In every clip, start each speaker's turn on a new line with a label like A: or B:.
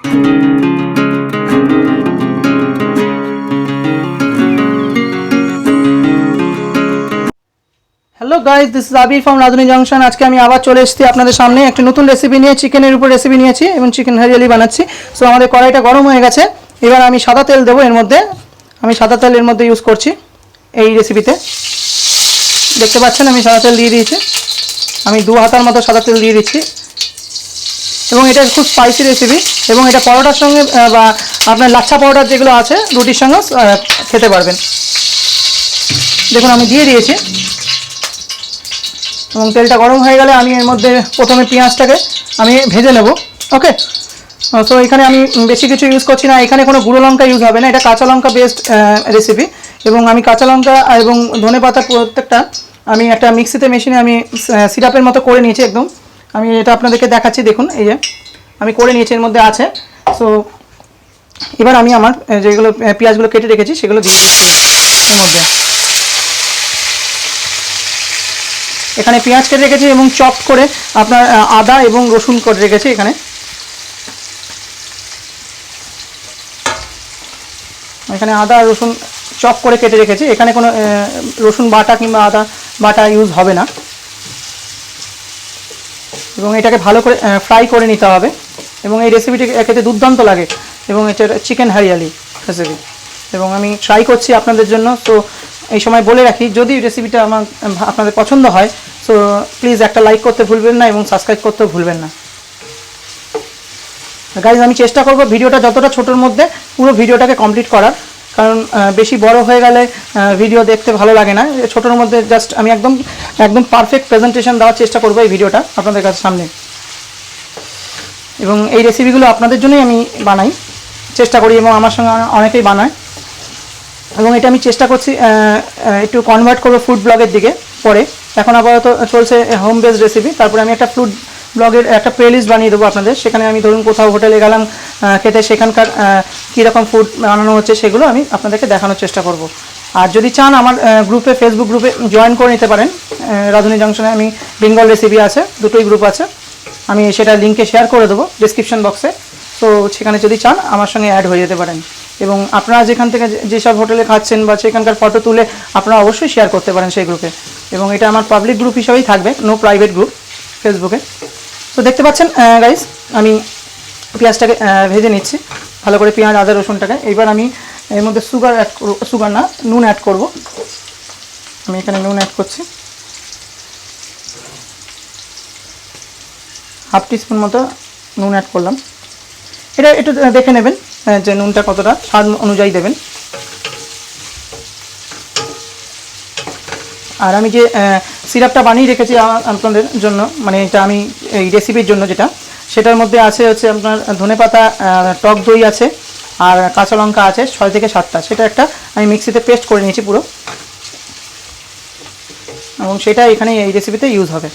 A: Hello guys, this is Abir from Radhuni junction. আজকে আমি আবার চলে এসেছি আপনাদের সামনে একটি নতুন রেসিপি নিয়ে। চিকেনের উপর রেসিপি নিয়েছি এবং চিকেন হারিয়ালি বানাচ্ছি। সো আমাদের কড়াইটা গরম হয়ে গেছে। এবার আমি সাদা তেল দেবো এর মধ্যে। আমি সাদা তেল এর মধ্যে ইউজ করছি এই রেসিপিতে। দেখতে পাচ্ছেন আমি সাদা তেল দিয়ে দিয়েছি। আমি 2 হাতার মতো সাদা তেল দিয়ে দিচ্ছি। এবং এটা খুব স্পাইসি রেসিপি এবং এটা পরোটার সঙ্গে বা আপনার লাচ্ছা পরোটার যেগুলো আছে রুটির সঙ্গে খেতে পারবেন। দেখুন আমি দিয়ে দিয়েছি এবং তেলটা গরম হয়ে গেলে আমি এর মধ্যে প্রথমে পেঁয়াজটাকে আমি ভেজে নেব। ওকে, সো এখানে আমি বেশি কিছু ইউজ করছি না। এখানে কোনো গুঁড়ো লঙ্কা ইউজ হবে না, এটা কাঁচা লঙ্কা বেসড রেসিপি। এবং আমি কাঁচা লঙ্কা এবং ধনে পাতা প্রত্যেকটা আমি একটা মিক্সিতে মেশিনে আমি সিরাপের মতো করে নিয়েছি একদম। আমি এটা আপনাদেরকে দেখাচ্ছি, দেখুন এই যে আমি করে নিয়েছি, এর মধ্যে আছে। সো এবার আমি আমার যেগুলো পেঁয়াজগুলো কেটে রেখেছি সেগুলো দিয়ে দিচ্ছি এর মধ্যে। এখানে পেঁয়াজ কেটে রেখেছি এবং চপ করে আপনার আদা এবং রসুন করে রেখেছি। এখানে আদা আর রসুন চপ করে কেটে রেখেছি। এখানে কোনো রসুন বাটা কিংবা আদা বাটা ইউজ হবে না। এবং এটাকে ভালো করে ফ্রাই করে নিতে হবে। এবং এই রেসিপিটি খেতে দুর্দান্ত লাগে এবং এটা চিকেন হারিয়ালি রেসিপি। এবং আমি ট্রাই করছি আপনাদের জন্য। তো এই সময় বলে রাখি, যদি রেসিপিটা আপনাদের পছন্দ হয় সো প্লিজ একটা লাইক করতে ভুলবেন না এবং সাবস্ক্রাইব করতেও ভুলবেন না। গাইজ আমি চেষ্টা করব ভিডিওটা যতটা ছোটোর মধ্যে পুরো ভিডিওটাকে কমপ্লিট করার, কারণ বেশি বড় হয়ে গেলে ভিডিও দেখতে ভালো লাগে না। ছোটোর মধ্যে জাস্ট আমি একদম পারফেক্ট প্রেজেন্টেশন দেওয়ার চেষ্টা করব এই ভিডিওটা আপনাদের কাছে সামনে। এবং এই রেসিপিগুলো আপনাদের জন্যই আমি বানাই, চেষ্টা করি এবং আমার সঙ্গে অনেকেই বানায়। এবং এটা আমি চেষ্টা করছি একটু কনভার্ট করবো ফুড ব্লগের দিকে পরে। এখন আপাতত চলছে হোম বেসড রেসিপি। তারপরে আমি একটা ফুড ব্লগের একটা প্লেলিস্ট বানিয়ে দেবো আপনাদের। সেখানে আমি ধরুন কোথাও হোটেলে গেলাম খেতে, সেখানকার কীরকম ফুড বানানো হচ্ছে সেগুলো আমি আপনাদেরকে দেখানোর চেষ্টা করব। আর যদি চান আমার গ্রুপে, ফেসবুক গ্রুপে জয়েন করে নিতে পারেন। রাধুনী জংশনে আমি বেঙ্গল রেসিপি আছে, দুটোই গ্রুপ আছে। আমি সেটা লিঙ্কে শেয়ার করে দেবো ডিসক্রিপশন বক্সে। তো সেখানে যদি চান আমার সঙ্গে অ্যাড হয়ে যেতে পারেন। এবং আপনারা যেখান থেকে যেসব হোটেলে খাচ্ছেন বা সেখানকার ফটো তুলে আপনারা অবশ্যই শেয়ার করতে পারেন সেই গ্রুপে। এবং এটা আমার পাবলিক গ্রুপ হিসাবেই থাকবে, নো প্রাইভেট গ্রুপ ফেসবুকে। তো দেখতে পাচ্ছেন গাইস আমি পেঁয়াজটাকে ভেজে নিচ্ছি ভালো করে, পেঁয়াজ আদা রসুনটাকে। এবার আমি এর মধ্যে নুন অ্যাড করব। আমি এখানে নুন অ্যাড করছি, হাফ টিস্পুন মতো নুন অ্যাড করলাম। এটা একটু দেখে নেবেন যে নুনটা কতটা, স্বাদ অনুযায়ী দেবেন। আর আমি যে সিরাপটা বানিয়ে রেখেছি আপনাদের জন্য, মানে এটা আমি এই রেসিপির জন্য যেটা, সেটার মধ্যে আছে হচ্ছে আপনার ধনেপাতা, টক দই আছে আর কাঁচা লঙ্কা আছে 6 থেকে 7টা। সেটা একটা আমি মিক্সিতে পেস্ট করে নিয়েছি পুরো, এবং সেটা এখানে এই রেসিপিতে ইউজ হবে।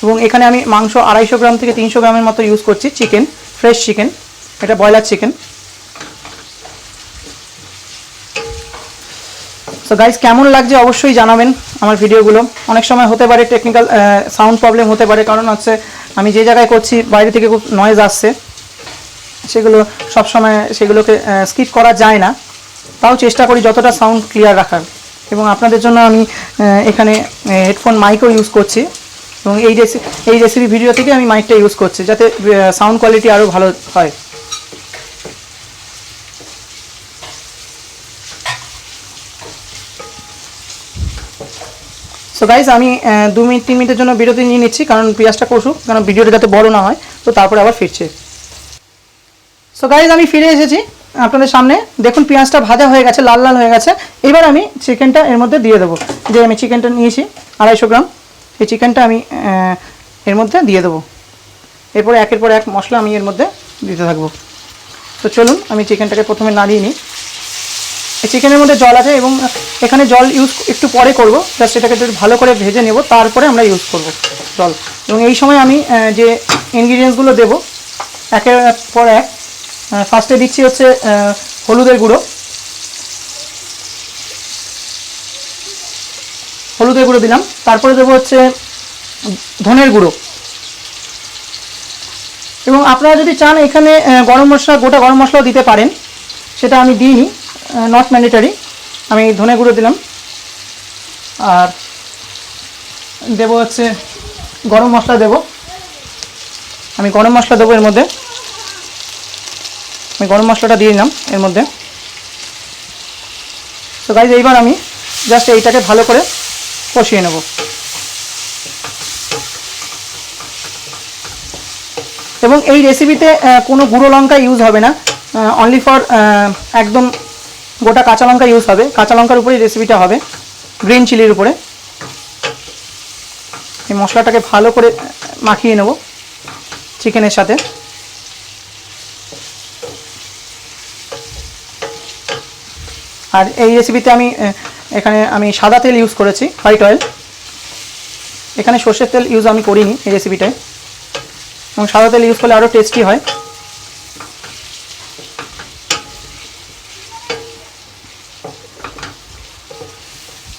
A: এবং এখানে আমি মাংস 250 গ্রাম থেকে 300 গ্রামের মতো ইউজ করছি, চিকেন, ফ্রেশ চিকেন, এটা ব্রয়লার চিকেন। সো গাইজ কেমন লাগছে অবশ্যই জানাবেন আমার ভিডিওগুলো। অনেক সময় হতে পারে টেকনিক্যাল সাউন্ড প্রবলেম হতে পারে, কারণ হচ্ছে আমি যে জায়গায় করছি বাইরে থেকে খুব নয়েজ আসছে, সেগুলো সবসময় সেগুলোকে স্কিপ করা যায় না। তাও চেষ্টা করি যতটা সাউন্ড ক্লিয়ার রাখার। এবং আপনাদের জন্য আমি এখানে হেডফোন মাইকও ইউজ করছি। এবং এই রেসিপি ভিডিও থেকে আমি মাইকটা ইউজ করছি যাতে সাউন্ড কোয়ালিটি আরও ভালো হয়। সো গাইজ আমি 2-3 মিনিটের জন্য বিরতি নিয়ে নিচ্ছি, কারণ পেঁয়াজটা কষুক, কারণ ভিডিওটা যাতে বড় না হয়। তো তারপরে আবার ফিরছি। সো গাইজ আমি ফিরে এসেছি আপনাদের সামনে। দেখুন পেঁয়াজটা ভাজা হয়ে গেছে, লাল লাল হয়ে গেছে। এবার আমি চিকেনটা এর মধ্যে দিয়ে দেবো। যে আমি চিকেনটা নিয়েছি 250 গ্রাম, এই চিকেনটা আমি এর মধ্যে দিয়ে দেবো। এরপরে একের পর এক মশলা আমি এর মধ্যে দিতে থাকবো। তো চলুন আমি চিকেনটাকে প্রথমে নাড়িয়ে নিই। এই চিকেনের মধ্যে জল আছে এবং এখানে জল ইউজ একটু পরে করব, জাস্ট এটাকে একটু ভালো করে ভেজে নেব, তারপরে আমরা ইউজ করব জল। এবং এই সময় আমি যে ইনগ্রিডিয়েন্টসগুলো দেবো একের পর এক, ফার্স্টে দিচ্ছি হচ্ছে হলুদের গুঁড়ো দিলাম। তারপরে দেবো হচ্ছে ধনের গুঁড়ো, এবং আপনারা যদি চান এখানে গরম মশলা, গোটা গরম মশলাও দিতে পারেন, সেটা আমি দিইনি, নট ম্যান্ডেটারি। আমি ধনে গুঁড়ো দিলাম, আর দেব হচ্ছে গরম মশলা দেব। আমি গরম মশলা দেবো এর মধ্যে, আমি গরম মশলাটা দিয়ে দিলাম এর মধ্যে। তো গাইজ এইবার আমি জাস্ট এইটাকে ভালো করে কষিয়ে নেব। এবং এই রেসিপিতে কোনো গুঁড়ো লঙ্কা ইউজ হবে না, অনলি ফর একদম গোটা কাঁচা লঙ্কা ইউজ হবে। কাঁচা লঙ্কার উপরেই রেসিপিটা হবে, গ্রিন চিলির উপরে। এই মশলাটাকে ভালো করে মাখিয়ে নেব চিকেনের সাথে। আর এই রেসিপিতে এখানে আমি সাদা তেল ইউজ করেছি, হোয়াইট অয়েল। এখানে সর্ষের তেল ইউজ আমি করিনি এই রেসিপিটায়, এবং সাদা তেল ইউজ করলে আরও টেস্টি হয়।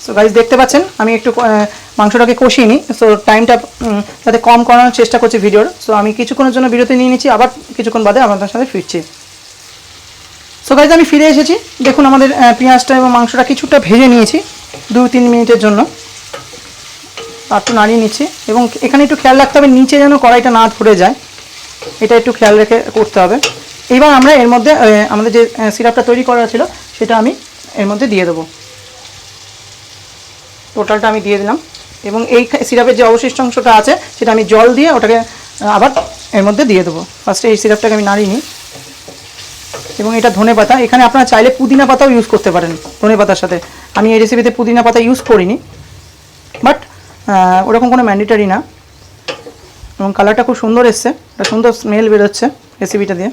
A: সো গাইজ দেখতে পাচ্ছেন আমি একটু মাংসটাকে কষিয়ে নিই। সো টাইমটা যাতে কম করানোর চেষ্টা করছি ভিডিওর। সো আমি কিছুক্ষণের জন্য বিরতি নিয়ে নিচ্ছি, আবার কিছুক্ষণ বাদে আপনাদের সাথে ফিরছি। সো গাইজ আমি ফিরে এসেছি। দেখুন আমাদের পেঁয়াজটা এবং মাংসটা কিছুটা ভেজে নিয়েছি 2-3 মিনিটের জন্য। একটু নাড়িয়ে নিচ্ছি, এবং এখানে একটু খেয়াল রাখতে হবে নিচে যেন কড়াইটা না ধরে যায়, এটা একটু খেয়াল রেখে করতে হবে। এইবার আমরা এর মধ্যে আমাদের যে সিরাপটা তৈরি করা ছিল সেটা আমি এর মধ্যে দিয়ে দেবো। টোটালটা আমি দিয়ে দিলাম, এবং এই সিরাপের যে অবশিষ্ট অংশটা আছে সেটা আমি জল দিয়ে ওটাকে আবার এর মধ্যে দিয়ে দেবো। ফার্স্টে এই সিরাপটাকে আমি নাড়িয়ে নিই। এবং এটা ধনে পাতা, এখানে আপনারা চাইলে পুদিনা পাতাও ইউজ করতে পারেন ধনে পাতার সাথে। আমি এই রেসিপিতে পুদিনা পাতা ইউজ করিনি, বাট ওরকম কোনো ম্যান্ডেটারি না। এবং কালারটা খুব সুন্দর এসছে, একটা সুন্দর স্মেল বেরোচ্ছে রেসিপিটা দিয়ে।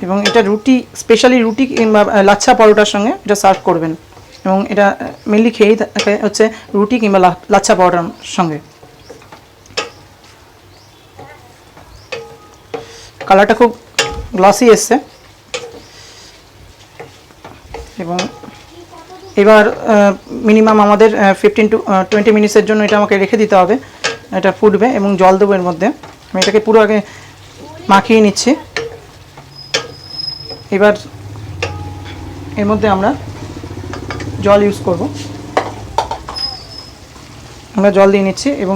A: এবং এটা রুটি, স্পেশালি রুটি কিংবা লাচ্ছা পরোটার সঙ্গে এটা সার্ভ করবেন। এবং এটা মেনলি খেয়েই থাকে হচ্ছে রুটি কিংবা লাচ্ছা পরোটার সঙ্গে। কালারটা খুব গ্লসি এসছে। এবং এবার মিনিমাম আমাদের 15-20 মিনিটসের জন্য এটা আমাকে রেখে দিতে হবে। এটা ফুটবে এবং জল দেবো এর মধ্যে। আমি এটাকে পুরো আগে মাখিয়ে নিচ্ছি। এবার এর মধ্যে আমরা জল ইউজ করব। আমরা জল দিয়ে নিচ্ছি, এবং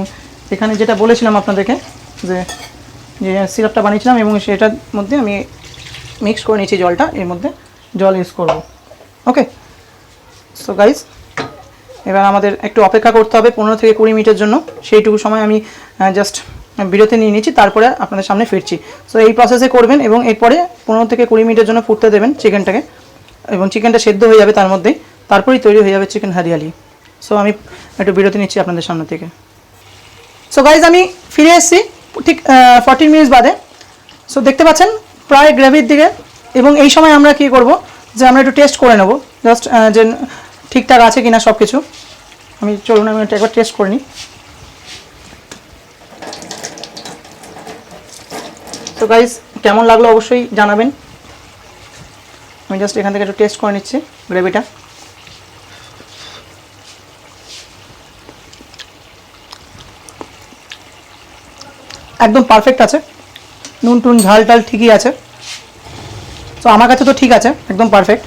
A: এখানে যেটা বলেছিলাম আপনাদেরকে যে সিরাপটা বানিয়েছিলাম, এবং সেটার মধ্যে আমি মিক্স করে নিচ্ছি জলটা, এর মধ্যে জল ইউজ করব। ওকে, সো গাইজ এবার আমাদের একটু অপেক্ষা করতে হবে 15-20 মিনিটের জন্য। সেইটুকু সময় আমি জাস্ট বিরতি নিয়ে নিচ্ছি, তারপরে আপনাদের সামনে ফিরছি। সো এই প্রসেসে করবেন, এবং এরপরে 15-20 মিনিটের জন্য ফুটতে দেবেন চিকেনটাকে, এবং চিকেনটা সেদ্ধ হয়ে যাবে তার মধ্যেই, তারপরেই তৈরি হয়ে যাবে চিকেন হরিয়ালি। সো আমি একটু বিরতি নিচ্ছি আপনাদের সামনে থেকে। সো গাইজ আমি ফিরে এসেছি ঠিক 14 মিনিটস বাদে। সো দেখতে পাচ্ছেন প্রায় গ্রেভির দিকে। এবং এই সময় আমরা কী করব, যে আমরা একটু টেস্ট করে নেব জাস্ট যে ঠিকঠাক আছে কিনা সব কিছু। চলুন আমি এটা একবার টেস্ট করে নিই। তো গাইজ কেমন লাগলো অবশ্যই জানাবেন। আমি জাস্ট এখান থেকে একটু টেস্ট করে নিচ্ছি গ্রেভিটা। একদম পারফেক্ট আছে, নুন টুন ঝাল টাল ঠিকই আছে। তো আমার কাছে তো ঠিক আছে, একদম পারফেক্ট।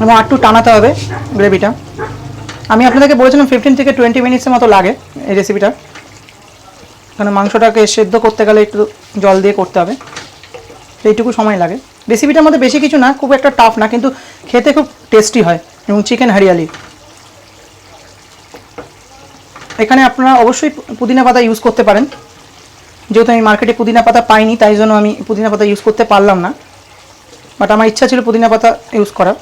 A: এবং একটু টানাতে হবে গ্রেভিটা। আমি আপনাদেরকে বলেছিলাম 15-20 মিনিটসের মতো লাগে এই রেসিপিটা, কারণ মাংসটাকে সেদ্ধ করতে গেলে একটু জল দিয়ে করতে হবে, এইটুকু সময় লাগে। রেসিপিটার মধ্যে বেশি কিছু না, খুব একটা টাফ না, কিন্তু খেতে খুব টেস্টি হয়। এবং চিকেন হরিয়ালি, এখানে আপনারা অবশ্যই পুদিনা পাতা ইউজ করতে পারেন। যেহেতু আমি মার্কেটে পুদিনা পাতা পাইনি, তাই জন্য আমি পুদিনা পাতা ইউজ করতে পারলাম না, বাট আমার ইচ্ছা ছিল পুদিনা পাতা ইউজ করার।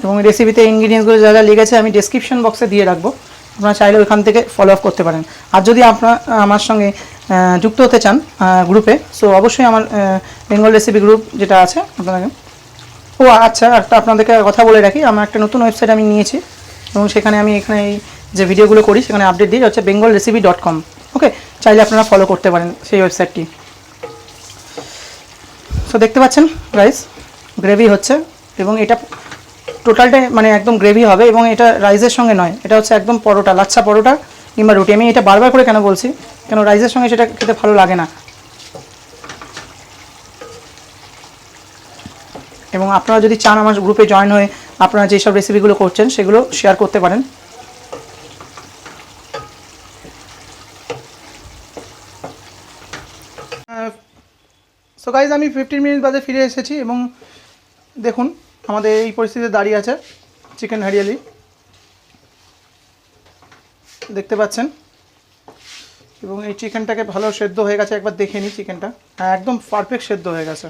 A: এবং রেসিপিতে ইনগ্রিডিয়েন্টসগুলো যা যা লেগেছে আমি ডেসক্রিপশন বক্সে দিয়ে রাখবো, আপনারা চাইলে ওইখান থেকে ফলো আপ করতে পারেন। আর যদি আপনারা আমার সঙ্গে যুক্ত হতে চান গ্রুপে, সো অবশ্যই আমার বেঙ্গল রেসিপি গ্রুপ যেটা আছে আপনাদের। ও আচ্ছা, একটা আপনাদেরকে কথা বলে রাখি, আমার একটা নতুন ওয়েবসাইট আমি নিয়েছি, এবং সেখানে আমি এখানে এই যে ভিডিওগুলো করি সেখানে আপডেট দিই, হচ্ছে bengalrecipe.com। ওকে, চাইলে আপনারা ফলো করতে পারেন সেই ওয়েবসাইটটি। সো দেখতে পাচ্ছেন গাইস গ্রেভি হচ্ছে, এবং এটা টোটালটাই মানে একদম গ্রেভি হবে, এবং এটা রাইসের সঙ্গে নয়, এটা হচ্ছে একদম পরোটা, লাচ্ছা পরোটা কিংবা রুটি। আমি এটা বারবার করে কেন বলছি, কেন রাইসের সঙ্গে সেটা খেতে ভালো লাগে না। এবং আপনারা যদি চান আমার গ্রুপে জয়েন হয়ে আপনারা যেসব রেসিপিগুলো করছেন সেগুলো শেয়ার করতে পারেন। সো গাইজ, আমি 15 মিনিট বাদে ফিরে এসেছি এবং দেখুন আমাদের এই পরিস্থিতিতে দাঁড়িয়ে আছে চিকেন হারিয়ালি, দেখতে পাচ্ছেন। এবং এই চিকেনটাকে ভালো সেদ্ধ হয়ে গেছে, একবার দেখে নিই চিকেনটা, হ্যাঁ একদম পারফেক্ট সেদ্ধ হয়ে গেছে।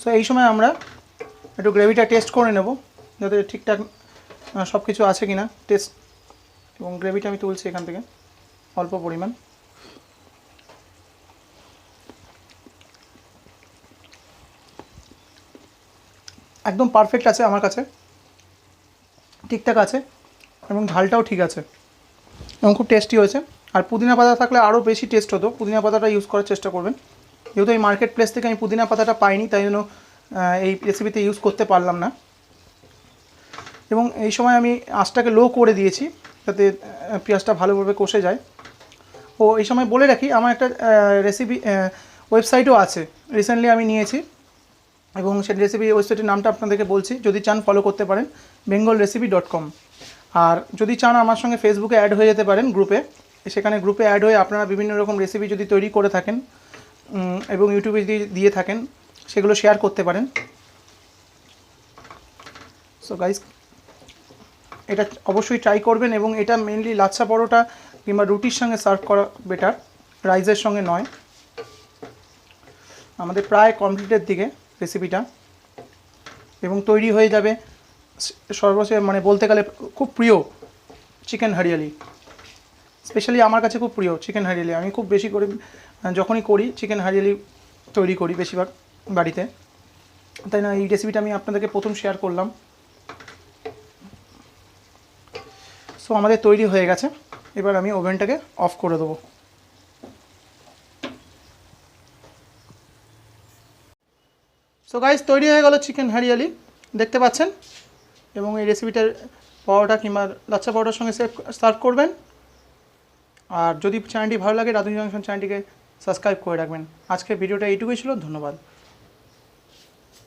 A: সো এই সময় আমরা একটু গ্রেভিটা টেস্ট করে নেব যাতে ঠিকঠাক সব কিছু আছে কিনা টেস্ট। এবং গ্রেভিটা আমি তুলছি এখান থেকে অল্প পরিমাণ। একদম পারফেক্ট আছে আমার কাছে, ঠিকঠাক আছে এবং ঝালটাও ঠিক আছে এবং খুব টেস্টি হয়েছে। আর পুদিনা পাতা থাকলে আরও বেশি টেস্ট হতো, পুদিনা পাতাটা ইউজ করার চেষ্টা করবেন। যেহেতু এই মার্কেট প্লেস থেকে আমি পুদিনা পাতাটা পাইনি, তাই জন্য এই রেসিপিতে ইউজ করতে পারলাম না। এবং এই সময় আমি আঁচটাকে লো করে দিয়েছি যাতে পেঁয়াজটা ভালোভাবে কষে যায়। ও এই সময় বলে রাখি, আমার একটা রেসিপি ওয়েবসাইটও আছে, রিসেন্টলি আমি নিয়েছি, এবং সেই রেসিপি ওয়েবসাইটের নামটা আপনাদেরকে বলছি, যদি চান ফলো করতে পারেন, bengalrecipe.com। আর যদি চান আমার সঙ্গে ফেসবুকে অ্যাড হয়ে যেতে পারেন গ্রুপে, সেখানে গ্রুপে অ্যাড হয়ে আপনারা বিভিন্ন রকম রেসিপি যদি তৈরি করে থাকেন এবং ইউটিউবে যদি দিয়ে থাকেন সেগুলো শেয়ার করতে পারেন। সো গাইস, এটা অবশ্যই ট্রাই করবেন, এবং এটা মেনলি লাচ্ছা পরোটা কিংবা রুটির সঙ্গে সার্ভ করা বেটার, রাইসের সঙ্গে নয়। আমাদের প্রায় কমপ্লিটের দিকে রেসিপিটা, এবং তৈরি হয়ে যাবে সর্বশেষ, মানে বলতে গেলে খুব প্রিয় চিকেন হারিয়ালি। স্পেশালি আমার কাছে খুব প্রিয় চিকেন হারিয়ালি, আমি খুব বেশি করে যখনই করি চিকেন হারিয়ালি তৈরি করি বেশিরভাগ বাড়িতে, তাই না এই রেসিপিটা আমি আপনাদেরকে প্রথম শেয়ার করলাম। সো আমাদের তৈরি হয়ে গেছে, এবার আমি ওভেনটাকে অফ করে দেবো। সো গাইস, তৈরি হয়ে গেল চিকেন হারিয়ালি, দেখতে পাচ্ছেন। এবং এই রেসিপিটার পরোটা কিংবা লাচ্ছা পরোটার সঙ্গে সার্ভ করবেন। আর যদি চ্যানেলটি ভালো লাগে, রাঁধুনি জংশন চ্যানেলটিকে সাবস্ক্রাইব করে রাখবেন। আজকের ভিডিওটা এইটুকুই ছিল, ধন্যবাদ।